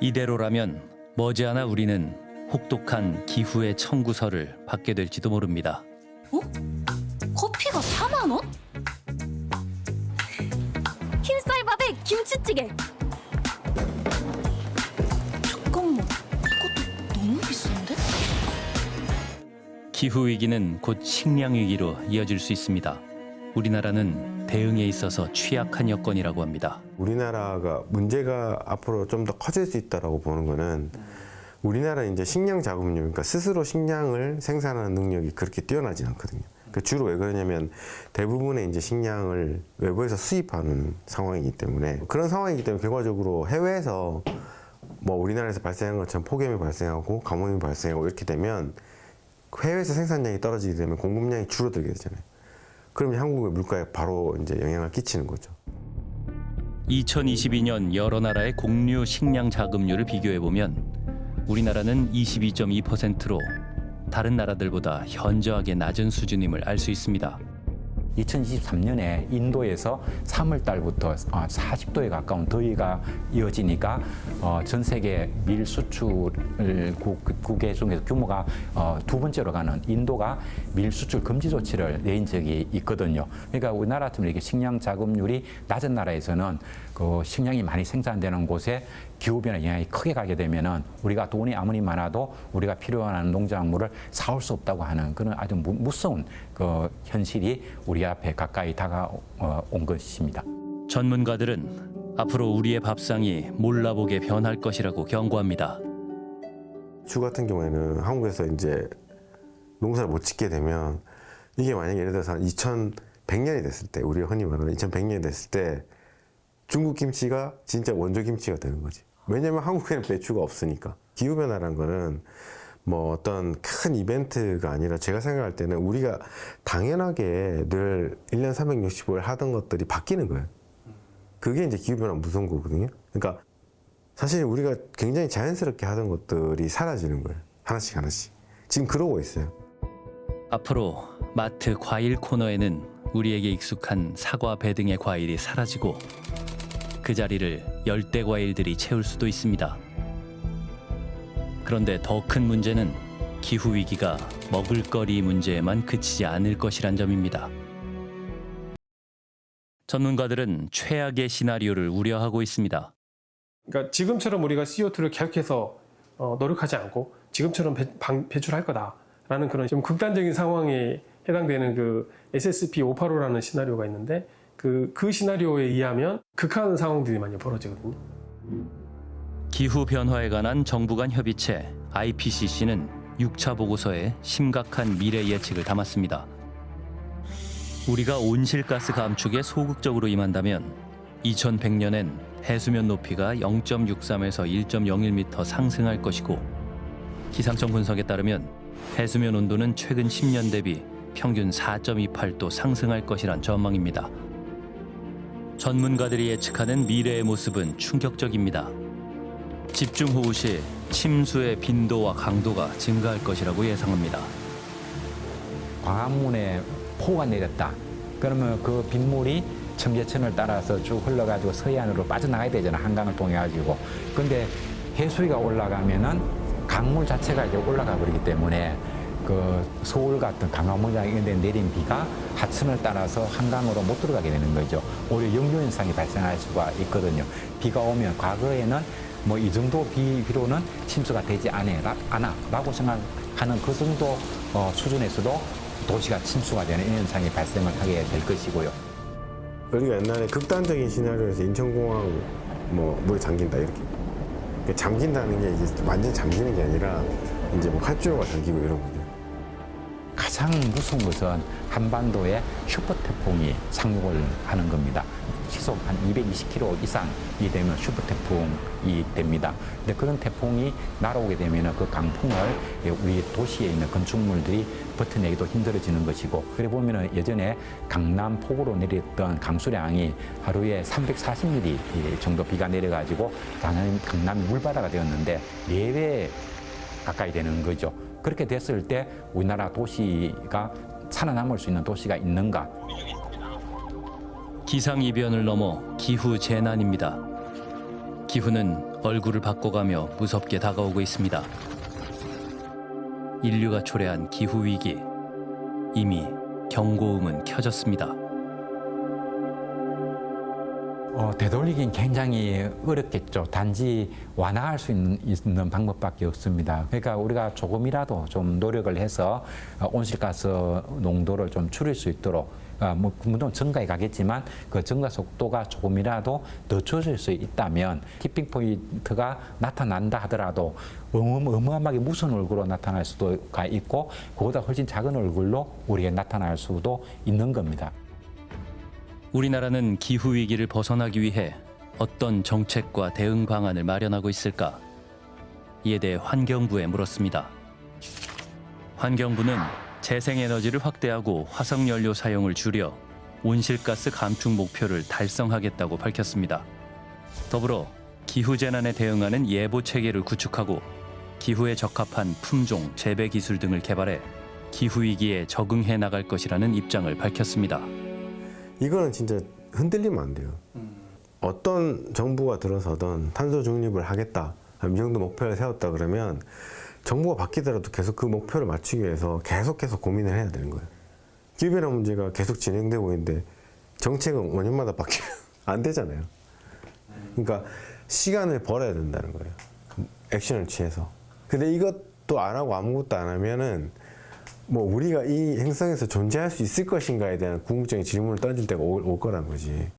이대로라면 머지않아 우리는 혹독한 기후의 청구서를 받게 될지도 모릅니다. 어? 커피가 4만 원? 흰쌀밥에 김치찌개. 잠깐만, 이것도 너무 비싼데? 기후 위기는 곧 식량 위기로 이어질 수 있습니다. 우리나라는 대응에 있어서 취약한 여건이라고 합니다. 우리나라가 문제가 앞으로 좀 더 커질 수 있다고 보는 거는 우리나라는 이제 식량 자급률, 그러니까 스스로 식량을 생산하는 능력이 그렇게 뛰어나지 않거든요. 그러니까 주로 왜 그러냐면 대부분의 이제 식량을 외부에서 수입하는 상황이기 때문에 그런 상황이기 때문에 결과적으로 해외에서 뭐 우리나라에서 발생한 것처럼 폭염이 발생하고 가뭄이 발생하고 이렇게 되면 해외에서 생산량이 떨어지게 되면 공급량이 줄어들게 되잖아요. 그러면 한국의 물가에 바로 이제 영향을 끼치는 거죠. 2022년 여러 나라의 공유 식량 자급률을 비교해 보면 우리나라는 22.2%로 다른 나라들보다 현저하게 낮은 수준임을 알 수 있습니다. 2023년에 인도에서 3월 달부터 40도에 가까운 더위가 이어지니까 전 세계 밀 수출국의 중에서 규모가 두 번째로 가는 인도가 밀 수출 금지 조치를 내린 적이 있거든요. 그러니까 우리나라처럼 이렇게 식량 자급률이 낮은 나라에서는 그 식량이 많이 생산되는 곳에 기후변화 영향이 크게 가게 되면은 우리가 돈이 아무리 많아도 우리가 필요한 농작물을 사올 수 없다고 하는 그런 아주 무서운 그 현실이 우리 앞에 가까이 다가온 것입니다. 전문가들은 앞으로 우리의 밥상이 몰라보게 변할 것이라고 경고합니다. 주 같은 경우에는 한국에서 이제 농사를 못 짓게 되면 이게 만약에 예를 들어서 한 2100년이 됐을 때, 우리가 흔히 말하는 2100년이 됐을 때 중국 김치가 진짜 원조 김치가 되는 거지. 왜냐면 한국에는 배추가 없으니까. 기후변화라는 거는 뭐 어떤 큰 이벤트가 아니라 제가 생각할 때는 우리가 당연하게 늘 1년 365일 하던 것들이 바뀌는 거예요. 그게 이제 기후변화 무서운 거거든요. 그러니까 사실 우리가 굉장히 자연스럽게 하던 것들이 사라지는 거예요. 하나씩 하나씩. 지금 그러고 있어요. 앞으로 마트 과일 코너에는 우리에게 익숙한 사과, 배 등의 과일이 사라지고 그 자리를 열대 과일들이 채울 수도 있습니다. 그런데 더 큰 문제는 기후 위기가 먹을거리 문제에만 그치지 않을 것이란 점입니다. 전문가들은 최악의 시나리오를 우려하고 있습니다. 그러니까 지금처럼 우리가 CO2를 계속해서 노력하지 않고 지금처럼 배출할 거다라는 그런 좀 극단적인 상황에 해당되는 그 SSP 585라는 시나리오가 있는데 그 시나리오에 의하면 극한 상황들이 많이 벌어지거든요. 기후 변화에 관한 정부 간 협의체 IPCC는 6차 보고서에 심각한 미래 예측을 담았습니다. 우리가 온실가스 감축에 소극적으로 임한다면 2100년엔 해수면 높이가 0.63에서 1.01m 상승할 것이고 기상청 분석에 따르면 해수면 온도는 최근 10년 대비 평균 4.28도 상승할 것이란 전망입니다. 전문가들이 예측하는 미래의 모습은 충격적입니다. 집중호우 시 침수의 빈도와 강도가 증가할 것이라고 예상합니다. 광화문에 폭우가 내렸다. 그러면 그 빗물이 청계천을 따라서 쭉 흘러가지고 서해안으로 빠져나가야 되잖아. 한강을 통해 가지고. 근데 해수위가 올라가면은 강물 자체가 이제 올라가 버리기 때문에 그 서울 같은 강화문 이런 데 내린 비가 하천을 따라서 한강으로 못 들어가게 되는 거죠. 오히려 역류 현상이 발생할 수가 있거든요. 비가 오면 과거에는 뭐 이 정도 비로는 침수가 되지 않아라고 생각하는 그 정도 수준에서도 도시가 침수가 되는 이런 현상이 발생을 하게 될 것이고요. 우리가 옛날에 극단적인 시나리오에서 인천공항 뭐 물에 잠긴다 이렇게. 그러니까 잠긴다는 게 이제 완전히 잠기는 게 아니라 이제 뭐 활주로가 잠기고 이런 거죠. 가장 무서운 것은 한반도에 슈퍼태풍이 상륙을 하는 겁니다. 시속 한 220km 이상이 되면 슈퍼태풍이 됩니다. 근데 그런 태풍이 날아오게 되면 그 강풍을 우리 도시에 있는 건축물들이 버텨내기도 힘들어지는 것이고, 그래 보면 예전에 강남 폭우로 내렸던 강수량이 하루에 340mm 정도 비가 내려가지고 강남이 물바다가 되었는데 4배 가까이 되는 거죠. 그렇게 됐을 때 우리나라 도시가 살아남을 수 있는 도시가 있는가? 기상이변을 넘어 기후 재난입니다. 기후는 얼굴을 바꿔가며 무섭게 다가오고 있습니다. 인류가 초래한 기후위기. 이미 경고음은 켜졌습니다. 되돌리긴 굉장히 어렵겠죠. 단지 완화할 수 있는 방법밖에 없습니다. 그러니까 우리가 조금이라도 좀 노력을 해서 온실가스 농도를 좀 줄일 수 있도록 물론 증가해 가겠지만 그 증가 속도가 조금이라도 더 줄일 수 있다면 티핑 포인트가 나타난다 하더라도 어마어마하게 무슨 얼굴로 나타날 수도가 있고 그보다 훨씬 작은 얼굴로 우리가 나타날 수도 있는 겁니다. 우리나라는 기후위기를 벗어나기 위해 어떤 정책과 대응 방안을 마련하고 있을까? 이에 대해 환경부에 물었습니다. 환경부는 재생에너지를 확대하고 화석연료 사용을 줄여 온실가스 감축 목표를 달성하겠다고 밝혔습니다. 더불어 기후재난에 대응하는 예보체계를 구축하고 기후에 적합한 품종, 재배 기술 등을 개발해 기후위기에 적응해 나갈 것이라는 입장을 밝혔습니다. 이거는 진짜 흔들리면 안 돼요. 어떤 정부가 들어서든 탄소 중립을 하겠다, 이 정도 목표를 세웠다 그러면 정부가 바뀌더라도 계속 그 목표를 맞추기 위해서 계속해서 고민을 해야 되는 거예요. 기후변화 문제가 계속 진행되고 있는데 정책은 5년마다 바뀌면 안 되잖아요. 그러니까 시간을 벌어야 된다는 거예요. 액션을 취해서. 근데 이것도 안 하고 아무것도 안 하면은 뭐 우리가 이 행성에서 존재할 수 있을 것인가에 대한 궁극적인 질문을 던질 때가 올 거란 거지.